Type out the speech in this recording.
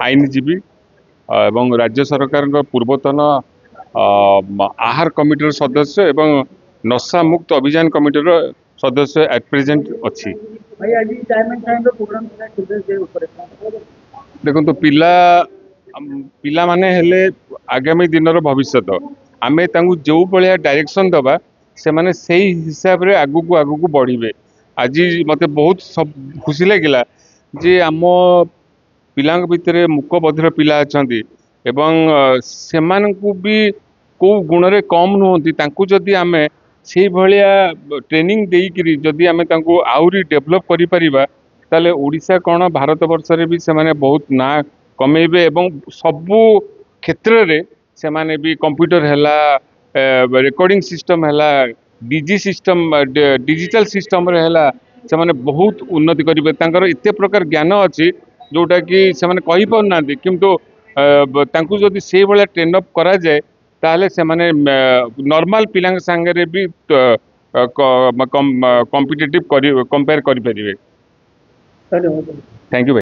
आईनजीवी एवं राज्य सरकार पूर्वतन आहार कमिटर सदस्य एवं नशा मुक्त अभियान कमिटर सदस्य एट प्रेजेंट अच्छी। देखो पिला पिला माने हेले आगामी दिन भविष्य आमे जो भाया डायरेक्शन दबा से माने सही हिसाब रे आगु को बढ़े। आज मते बहुत सब खुशी लगिला जे आम पिला भितर मुक बधिर पिला अच्छा एवं सेमानकु भी को गुण रे कम नुहति तांकु जदि आमे से भलिया ट्रेनिंग देइकरी जदि आमे तांकु आउरी डेवलप करि परिबा ताले ओडिशा कोन भारत वर्ष रे भी से माने बहुत ना कमेबे एवं सबु क्षेत्र रे से माने भी कंप्यूटर हैला रिकॉर्डिंग सिस्टम हैला डीजी सिस्टम डिजिटल सिस्टम रे हैला से माने बहुत उन्नति करिवे। तांकर इते प्रकार ज्ञान अछि जोटा कि से माने कहि पाउ नांती किंतु तांकु जदि से भलिया ट्रेन अप करा जाए ताहले से माने नॉर्मल पिलांग संगे भी कॉम्पिटिटिव कंपेयर करि परिवे। Thank you.